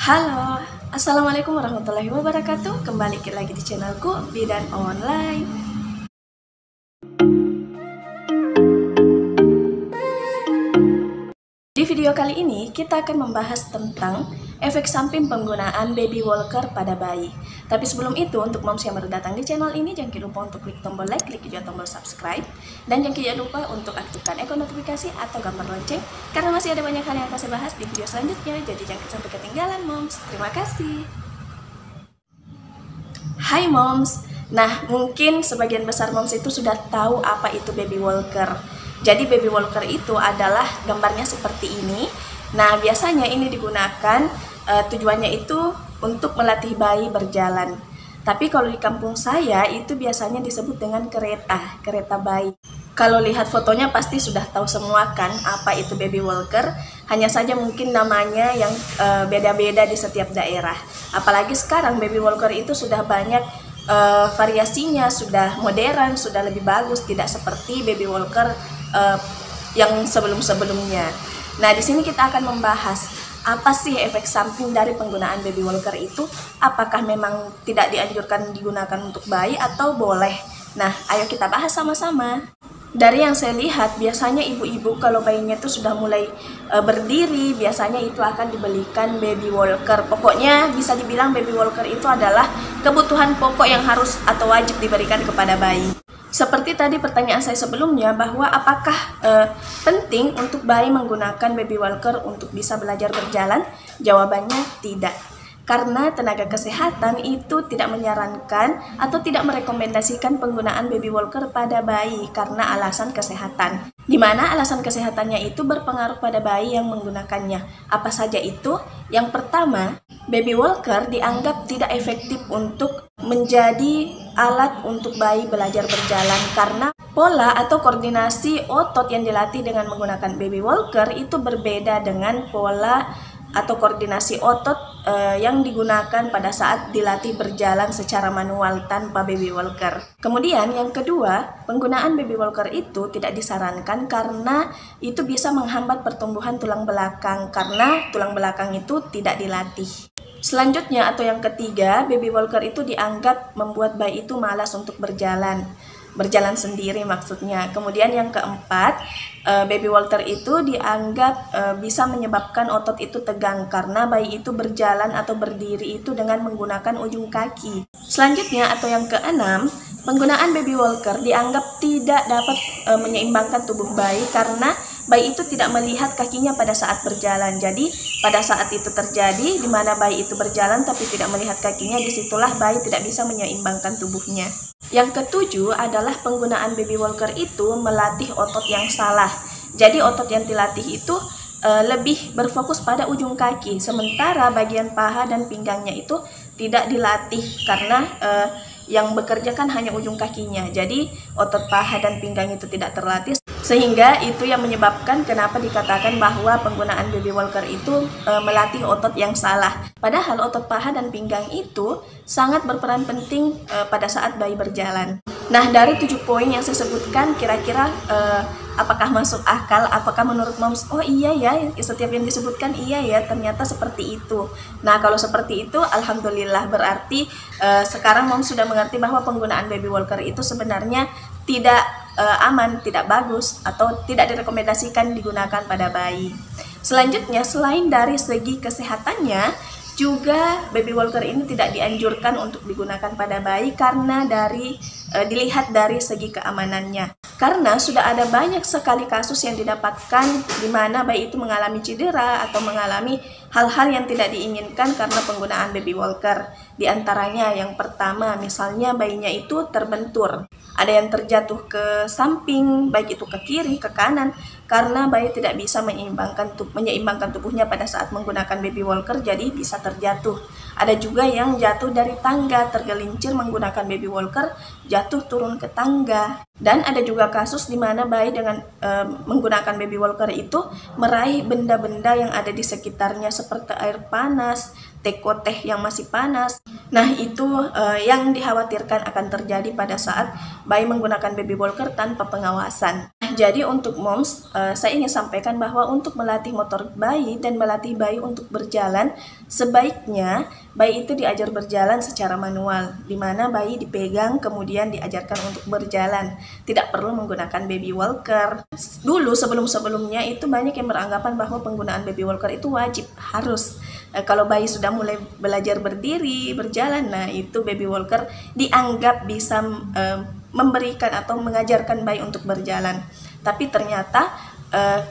Halo, Assalamualaikum warahmatullahi wabarakatuh. Kembali lagi di channelku Bidan Online. Di video kali ini kita akan membahas tentang efek samping penggunaan baby walker pada bayi. Tapi sebelum itu, untuk moms yang baru datang di channel ini, jangan lupa untuk klik tombol like, klik juga tombol subscribe, dan jangan lupa untuk aktifkan ikon notifikasi atau gambar lonceng, karena masih ada banyak hal yang akan saya bahas di video selanjutnya. Jadi jangan sampai ketinggalan moms. Terima kasih. Hai moms. Nah, mungkin sebagian besar moms itu sudah tahu apa itu baby walker. Jadi baby walker itu adalah gambarnya seperti ini. Nah, biasanya ini digunakan tujuannya itu untuk melatih bayi berjalan. Tapi kalau di kampung saya itu biasanya disebut dengan kereta bayi. Kalau lihat fotonya pasti sudah tahu semua kan apa itu baby walker. Hanya saja mungkin namanya yang beda-beda di setiap daerah. Apalagi sekarang baby walker itu sudah banyak variasinya, sudah modern, sudah lebih bagus, tidak seperti baby walker yang sebelum-sebelumnya. Nah, di sini kita akan membahas apa sih efek samping dari penggunaan baby walker itu? Apakah memang tidak dianjurkan digunakan untuk bayi atau boleh? Nah, ayo kita bahas sama-sama. Dari yang saya lihat, biasanya ibu-ibu kalau bayinya itu sudah mulai berdiri, biasanya itu akan dibelikan baby walker. Pokoknya bisa dibilang baby walker itu adalah kebutuhan pokok yang harus atau wajib diberikan kepada bayi. Seperti tadi pertanyaan saya sebelumnya, bahwa apakah penting untuk bayi menggunakan baby walker untuk bisa belajar berjalan? Jawabannya tidak. Karena tenaga kesehatan itu tidak menyarankan atau tidak merekomendasikan penggunaan baby walker pada bayi karena alasan kesehatan. Di mana alasan kesehatannya itu berpengaruh pada bayi yang menggunakannya. Apa saja itu? Yang pertama, baby walker dianggap tidak efektif untuk menjadi alat untuk bayi belajar berjalan karena pola atau koordinasi otot yang dilatih dengan menggunakan baby walker itu berbeda dengan pola atau koordinasi otot yang digunakan pada saat dilatih berjalan secara manual tanpa baby walker. Kemudian yang kedua, penggunaan baby walker itu tidak disarankan karena itu bisa menghambat pertumbuhan tulang belakang karena tulang belakang itu tidak dilatih. Selanjutnya atau yang ketiga, baby walker itu dianggap membuat bayi itu malas untuk berjalan sendiri maksudnya. Kemudian yang keempat, baby walker itu dianggap bisa menyebabkan otot itu tegang karena bayi itu berjalan atau berdiri itu dengan menggunakan ujung kaki. Selanjutnya atau yang keenam, penggunaan baby walker dianggap tidak dapat menyeimbangkan tubuh bayi karena bayi itu tidak melihat kakinya pada saat berjalan. Jadi pada saat itu terjadi di mana bayi itu berjalan tapi tidak melihat kakinya, disitulah bayi tidak bisa menyeimbangkan tubuhnya. Yang ketujuh adalah penggunaan baby walker itu melatih otot yang salah. Jadi otot yang dilatih itu lebih berfokus pada ujung kaki, sementara bagian paha dan pinggangnya itu tidak dilatih karena yang bekerja kan hanya ujung kakinya. Jadi otot paha dan pinggang itu tidak terlatih, sehingga itu yang menyebabkan kenapa dikatakan bahwa penggunaan baby walker itu melatih otot yang salah. Padahal otot paha dan pinggang itu sangat berperan penting pada saat bayi berjalan. Nah, dari 7 poin yang saya sebutkan, kira-kira apakah masuk akal? Apakah menurut moms, oh iya ya, setiap yang disebutkan iya ya, ternyata seperti itu. Nah, kalau seperti itu, alhamdulillah, berarti sekarang moms sudah mengerti bahwa penggunaan baby walker itu sebenarnya tidak aman, tidak bagus, atau tidak direkomendasikan digunakan pada bayi. Selanjutnya, selain dari segi kesehatannya, juga baby walker ini tidak dianjurkan untuk digunakan pada bayi karena dilihat dari segi keamanannya. Karena sudah ada banyak sekali kasus yang didapatkan di mana bayi itu mengalami cedera atau mengalami hal-hal yang tidak diinginkan karena penggunaan baby walker. Di antaranya yang pertama, misalnya bayinya itu terbentur. Ada yang terjatuh ke samping, baik itu ke kiri, ke kanan, karena bayi tidak bisa menyeimbangkan tubuhnya pada saat menggunakan baby walker, jadi bisa terjatuh. Ada juga yang jatuh dari tangga, tergelincir menggunakan baby walker, jatuh turun ke tangga. Dan ada juga kasus di mana bayi dengan menggunakan baby walker itu meraih benda-benda yang ada di sekitarnya seperti air panas, teh yang masih panas. Nah, itu yang dikhawatirkan akan terjadi pada saat bayi menggunakan baby walker tanpa pengawasan. Jadi untuk moms, saya ingin sampaikan bahwa untuk melatih motor bayi dan melatih bayi untuk berjalan, Sebaiknya bayi itu diajar berjalan secara manual, di mana bayi dipegang kemudian diajarkan untuk berjalan. Tidak perlu menggunakan baby walker. Dulu sebelum-sebelumnya itu banyak yang beranggapan bahwa penggunaan baby walker itu wajib, harus. Kalau bayi sudah mulai belajar berdiri, berjalan, nah itu baby walker dianggap bisa memberikan atau mengajarkan bayi untuk berjalan. Tapi ternyata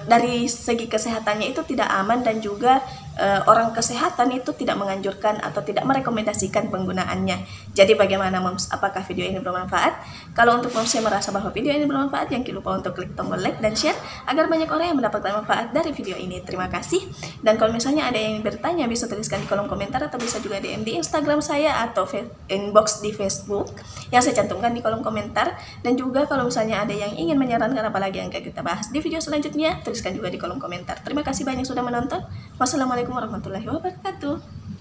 dari segi kesehatannya itu tidak aman, dan juga orang kesehatan itu tidak menganjurkan atau tidak merekomendasikan penggunaannya. Jadi bagaimana moms, apakah video ini bermanfaat? Kalau untuk moms yang merasa bahwa video ini bermanfaat, jangan lupa untuk klik tombol like dan share agar banyak orang yang mendapatkan manfaat dari video ini. Terima kasih. Dan kalau misalnya ada yang bertanya, bisa tuliskan di kolom komentar atau bisa juga DM di Instagram saya atau inbox di Facebook yang saya cantumkan di kolom komentar. Dan juga kalau misalnya ada yang ingin menyarankan apalagi yang kita bahas di video selanjutnya, tuliskan juga di kolom komentar. Terima kasih banyak sudah menonton. Wassalamualaikum warahmatullahi wabarakatuh.